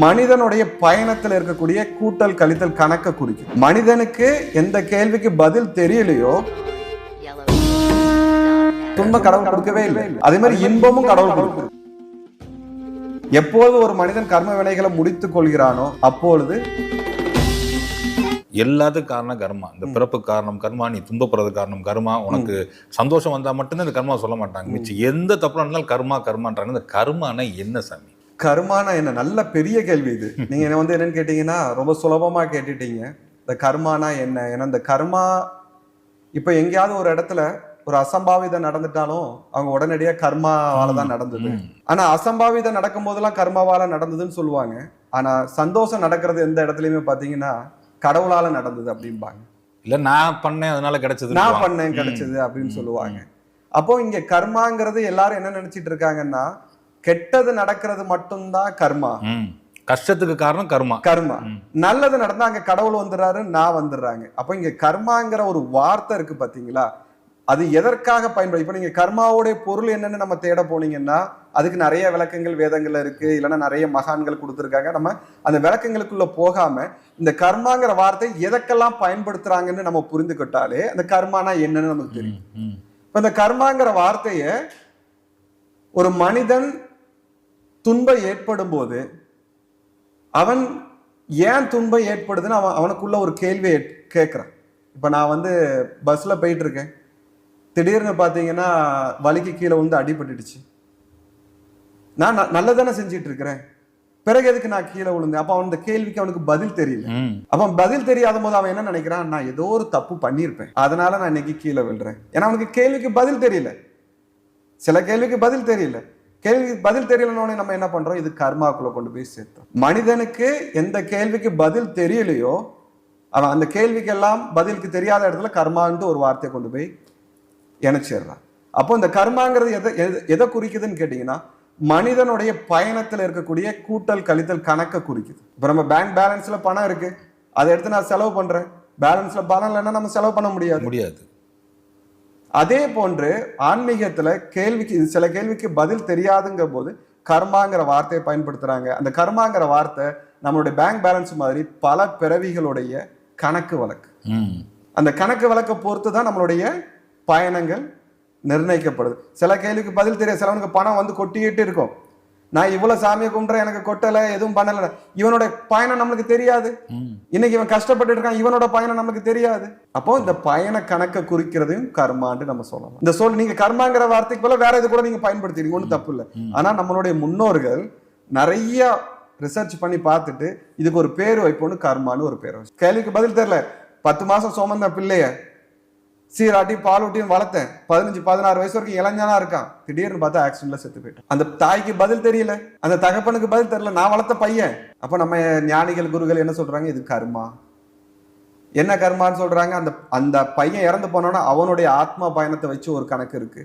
மனிதனுடைய பயணத்தில் இருக்கக்கூடிய கூட்டல் கழித்தல் கணக்க குறிக்கும். மனிதனுக்கு எந்த கேள்விக்கு பதில் தெரியலையோ துன்பம் கடவுள் கொடுக்கவே இல்லை. அதே மாதிரி இன்பமும் கடவுள் கொடுக்கும். எப்போது ஒரு மனிதன் கர்ம வினைகளை முடித்துக் கொள்கிறானோ அப்பொழுது எல்லாத்துக்கும் காரணம் கர்மா. இந்த பிறப்பு காரணம் கர்மா, நீ துன்பப்படுறது காரணம் கர்மா, உனக்கு சந்தோஷம் வந்தா மட்டும்தான் இந்த கர்மா சொல்ல மாட்டாங்க. மிச்சம் எந்த தப்பு நடந்தாலும் கர்மா கர்மான்றாங்க. இந்த கர்மானா என்ன சாமி? கர்மானா என்ன? நல்ல பெரிய கேள்வி இது. நீங்க என்னன்னு கேட்டீங்கன்னா ரொம்ப சுலபமா கேட்டுட்டீங்க. இந்த கர்மானா என்ன? ஏன்னா இந்த கர்மா இப்ப எங்கேயாவது ஒரு இடத்துல ஒரு அசம்பாவிதம் நடந்துட்டாலும் அவங்க உடனடியா கர்மாவால தான் நடந்தது. ஆனா அசம்பாவிதம் நடக்கும் போதெல்லாம் கர்மாவால நடந்ததுன்னு சொல்லுவாங்க. ஆனா சந்தோஷம் நடக்கிறது எந்த இடத்துலயுமே பாத்தீங்கன்னா கடவுளால நடந்தது அப்படின்பாங்க. இல்ல நான் பண்ணேன் அதனால கிடைச்சது, நான் பண்ணேன் கிடைச்சது அப்படின்னு சொல்லுவாங்க. அப்போ இங்க கர்மாங்கிறது எல்லாரும் என்ன நினைச்சிட்டு இருக்காங்கன்னா கெட்டது நடக்கிறது மட்டும்தான் கர்மா. கஷ்டத்துக்கு காரணம் கர்மா. கர்மா நல்லது நடந்தா அங்க கடவுள் வந்துடுறாரு, நான் வந்துடுறாங்க. அப்ப இங்க கர்மாங்கிற ஒரு வார்த்தை இருக்கு பாத்தீங்களா, அது எதற்காக பயன்படுது? இப்ப நீங்க கர்மாவோட பொருள் என்னன்னு நம்ம தேட போனீங்கன்னா அதுக்கு நிறைய விளக்கங்கள் வேதங்கள்ல இருக்கு, இல்லைன்னா நிறைய மகான்கள் கொடுத்துருக்காங்க. நம்ம அந்த விளக்கங்களுக்குள்ள போகாம இந்த கர்மாங்கிற வார்த்தை எதற்கெல்லாம் பயன்படுத்துறாங்கன்னு நம்ம புரிந்துக்கிட்டாலே அந்த கர்மானா என்னன்னு நமக்கு தெரியும். இப்ப இந்த கர்மாங்கிற வார்த்தைய ஒரு மனிதன் துன்பம் ஏற்படும் போது அவன் ஏன் துன்பம் ஏற்படுதுன்னு அவனுக்குள்ள ஒரு கேள்வியை கேட்கிறான். இப்ப நான் பஸ்ல போயிட்டு இருக்கேன், திடீர்னு பாத்தீங்கன்னா வலிக்கு கீழே வந்து அடிபட்டுடுச்சு. நான் நல்லதானே செஞ்சிட்டு இருக்கிறேன், பிறகு எதுக்கு நான் கீழே விழுந்தேன்? அப்ப அவன் இந்த கேள்விக்கு அவனுக்கு பதில் தெரியல. அப்ப பதில் தெரியாத போது அவன் என்ன நினைக்கிறான், நான் ஏதோ ஒரு தப்பு பண்ணியிருப்பேன் அதனால நான் இன்னைக்கு கீழே விழுறேன். ஏன்னா அவனுக்கு கேள்விக்கு பதில் தெரியல. சில கேள்விக்கு பதில் தெரியல. கேள்விக்கு பதில் தெரியலன்னு நம்ம என்ன பண்றோம், இது கர்மாக்குள்ள கொண்டு போய் சேர்த்தோம். மனிதனுக்கு எந்த கேள்விக்கு பதில் தெரியலையோ அவன் அந்த கேள்விக்கு எல்லாம் பதிலுக்கு தெரியாத இடத்துல கர்மான்ட்டு ஒரு வார்த்தையை கொண்டு போய் இணைச்சிடுறான். அப்போ இந்த கர்மாங்கிறது எதை குறிக்குதுன்னு கேட்டீங்கன்னா மனிதனுடைய பயணத்துல இருக்கக்கூடிய கூட்டல் கழித்தல் கணக்க குறிக்குது. இப்ப நம்ம பேங்க் பேலன்ஸ்ல பணம் இருக்கு, அதை எடுத்து நான் செலவு பண்றேன். பேலன்ஸ்ல பணம் இல்லைன்னா நம்ம செலவு பண்ண முடியாது. அதே போன்று ஆன்மீகத்துல சில கேள்விக்கு பதில் தெரியாதுங்க போது கர்மாங்கிற வார்த்தையை பயன்படுத்துறாங்க. அந்த கர்மாங்கிற வார்த்தை நம்மளுடைய பேங்க் பேலன்ஸ் மாதிரி பல பிறவிகளுடைய கணக்கு வழக்கு. அந்த கணக்கு வழக்கை பொறுத்து தான் நம்மளுடைய பயணங்கள் நிர்ணயிக்கப்படுது. சில கேள்விக்கு பதில் தெரியாது. சிலவனுக்கு பணம் கொட்டிக்கிட்டு இருக்கும், நான் இவ்வளவு சாமியை கும்பிட்றேன் எனக்கு கொட்டலை எதுவும் பண்ணல, இவனோட பயணம் நம்மளுக்கு தெரியாது. இன்னைக்கு இவன் கஷ்டப்பட்டு இருக்கான், இவனோட பயணம் நமக்கு தெரியாது. அப்போ இந்த பயண கணக்கை குறிக்கிறதையும் கர்மான்னு நம்ம சொல்லலாம். இந்த நீங்க கர்மாங்கிற வார்த்தைக்கு போல வேற இது கூட நீங்க பயன்படுத்திடுங்க, ஒன்றும் தப்பு இல்லை. ஆனா நம்மளுடைய முன்னோர்கள் நிறைய ரிசர்ச் பண்ணி பார்த்துட்டு இதுக்கு ஒரு பேர் வைப்போன்னு கர்மான்னு ஒரு பேர் வச்சு. கேள்விக்கு பதில் தெரியல, 10 மாசம் சுமந்த பிள்ளைய சீராட்டி பாலூட்டியும் வளர்த்தேன், 15-16 வயசு வரைக்கும் இளைஞனா இருக்கான், திடீர்னு பார்த்தா ஆக்சிடென்ட்ல செத்து போயிட்டான். அந்த தாய்க்கு பதில் தெரியல, அந்த தகப்பனுக்கு பதில் தெரியல, நான் வளர்த்த பையன். அப்ப நம்ம ஞானிகள் குருகள் என்ன சொல்றாங்க, இது கர்மா. என்ன கர்மான்னு சொல்றாங்க, அந்த பையன் இறந்து போனோன்னா அவனுடைய ஆத்மா பயணத்தை வச்சு ஒரு கணக்கு இருக்கு.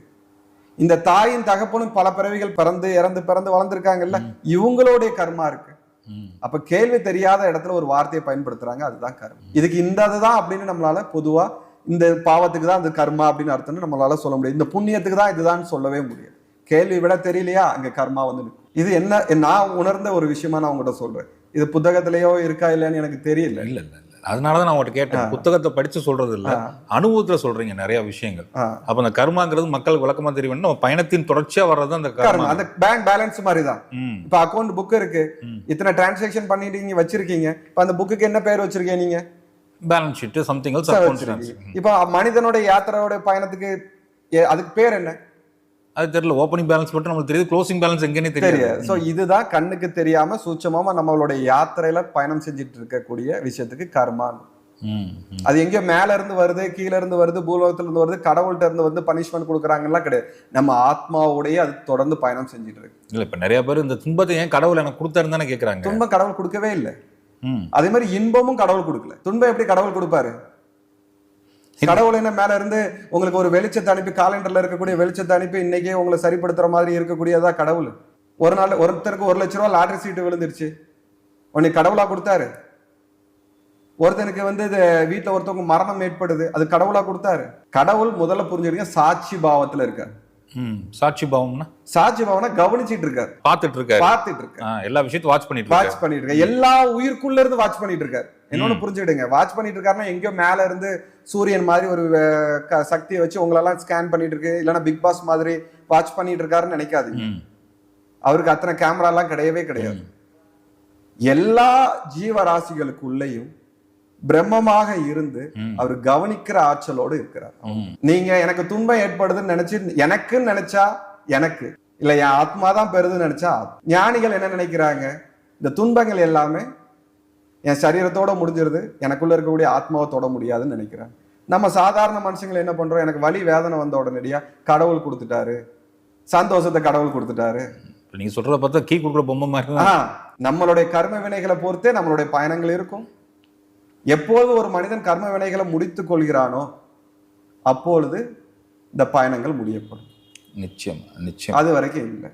இந்த தாயின் தகப்பனும் பல பிறவிகள் பிறந்து வளர்ந்துருக்காங்கல்ல, இவங்களுடைய கர்மா இருக்கு. அப்ப கேள்வி தெரியாத இடத்துல ஒரு வார்த்தையை பயன்படுத்துறாங்க, அதுதான் கர்மா. இதுக்கு இதுதான் அப்படின்னு நம்மளால பொதுவா இந்த பாவத்துக்கு தான் அது கர்மா அப்படின்னு அர்த்தம்னு நம்மளால சொல்ல முடியாது. இந்த புண்ணியத்துக்கு தான் இதுதான் சொல்லவே முடியாது. கேள்வி விட தெரியலையா அங்க கர்மா இது என்ன நான் உணர்ந்த ஒரு விஷயமா நான் உங்ககிட்ட சொல்றேன். இது புத்தகத்திலேயோ இருக்கா இல்லைன்னு எனக்கு தெரியல. இல்ல அதனாலதான் நான் உங்கள்கிட்ட கேட்டேன். புத்தகத்தை படிச்சு சொல்றது இல்ல, அனுபவத்துல சொல்றீங்க நிறைய விஷயங்கள். அப்ப அந்த கர்மாங்கிறது மக்களுக்கு விளக்கமா தெரியும். நம்ம பயணத்தின் தொடர்ச்சியா வர்றது அந்த கர்மா. அந்த பேங்க் பேலன்ஸ் மாதிரி தான். இப்ப அக்கௌண்ட் புக் இருக்கு, இத்தனை டிரான்சாக்ஷன் பண்ணிட்டு நீங்க வச்சிருக்கீங்க. இப்ப அந்த புக்குக்கு என்ன பேர் வச்சிருக்கீங்க நீங்க? Balance sheet something else. இப்ப மனிதனோட யாத்திரையோட பயணத்துக்கு அதுக்கு பேர் என்ன? அது தெரியல. ஓப்பனிங் பேலன்ஸ் மட்டும் நமக்கு தெரியுது, க்ளோசிங் பேலன்ஸ் எங்கன்னு தெரியாது. சோ இதுதான் கண்ணுக்கு தெரியாம சூட்சமா நம்மளுடைய யாத்திரையில பயணம் செஞ்சுட்டு இருக்கக்கூடிய விஷயத்துக்கு கர்மா. அது எங்கேயோ மேல இருந்து வருது, கீழே இருந்து வருது, பூலோகத்துல இருந்து வருது, கடவுள்கிட்ட இருந்து பனிஷ்மெண்ட் கொடுக்குறாங்கலாம் கிடையாது. நம்ம ஆத்மாவோடய அது தொடர்ந்து பயணம் செஞ்சுட்டு இருக்கு. இல்ல இப்ப நிறைய பேர் இந்த துன்பத்தை ஏன் கடவுள் எனக்கு கொடுத்தாருன்னு தானே கேட்கறாங்க. துன்பம் கடவுள் கொடுக்கவே இல்லை. அதே மாதிரி இன்பமும் கடவுள் கொடுக்கல. துன்பம் எப்படி கடவுள் கொடுப்பாரு? கடவுள் என்ன மேல இருந்து உங்களுக்கு ஒரு வெளிச்சத்தை அனுப்பி, காலண்டர்ல இருக்கக்கூடிய வெளிச்சத்தை அனுப்பி இன்னைக்கே உங்களை சரிப்படுத்துற மாதிரி இருக்கக்கூடியதா கடவுள்? ஒரு நாள் ஒருத்தருக்கு 1 லட்ச ரூபா லாட்டரி சீட்டு விழுந்துருச்சு, உன்னை கடவுளா கொடுத்தாரு? ஒருத்தனுக்கு வீட்டுல ஒருத்தவங்க மரணம் ஏற்படுது, அது கடவுளா கொடுத்தாரு? கடவுள் முதல்ல புரிஞ்சுடுங்க, சாட்சி பாவத்துல இருக்காரு. சாட்சி பாவம்னா சாட்சி பவனை கவனிச்சிட்டு இருக்காரு, பார்த்துட்டு இருக்காரு, பார்த்துட்டு இருக்காரு, எல்லா விஷயத்தையும் வாட்ச் பண்ணிட்டு இருக்காரு. வாட்ச் பண்ணிட்டு இருக்காரு, எல்லா உயிருக்குள்ள இருந்து வாட்ச் பண்ணிட்டு இருக்காரு. என்னன்னு புரிஞ்சுக்கிடுங்க, வாட்ச் பண்ணிட்டு இருக்காருன்னா எங்கேயோ மேல இருந்து சூரியன் மாதிரி ஒரு சக்தியை வச்சு உங்களெல்லாம் ஸ்கேன் பண்ணிட்டு இருக்கு, இல்லைன்னா பிக் பாஸ் மாதிரி வாட்ச் பண்ணிட்டு இருக்காருன்னு நினைக்காதீங்க. அவருக்கு அத்தனை கேமரா எல்லாம் கிடையவே கிடையாது. எல்லா ஜீவராசிகளுக்குள்ளேயும் பிரம்மமாக இருந்து அவர் கவனிக்கிற ஆற்றலோடு இருக்கிறார். நீங்க எனக்கு துன்பம் ஏற்படுதுன்னு நினைச்சு எனக்குன்னு நினைச்சா எனக்கு இல்ல, என் ஆத்மா தான் பெறுதுன்னு நினைச்சா. ஞானிகள் என்ன நினைக்கிறாங்க, இந்த துன்பங்கள் எல்லாமே என் சரீரத்தோட முடிஞ்சிருது, எனக்குள்ள இருக்கக்கூடிய ஆத்மாவை தொட முடியாதுன்னு நினைக்கிறாங்க. நம்ம சாதாரண மனுஷங்களை என்ன பண்றோம், எனக்கு வலி வேதனை வந்த உடனடியா கடவுள் கொடுத்துட்டாரு, சந்தோஷத்தை கடவுள் கொடுத்துட்டாரு. நீங்க சொல்றத பார்த்தா கீ கொடுக்குற பொம்மை மாதிரி. நம்மளுடைய கர்ம வினைகளை பொறுத்தே நம்மளுடைய பயணங்கள் இருக்கும். எப்போது ஒரு மனிதன் கர்ம வினைகளை முடித்துக் கொள்கிறானோ அப்பொழுது இந்த பயணங்கள் முடியப்படும். நிச்சயம் நிச்சயம். அது வரைக்கும் இல்லை.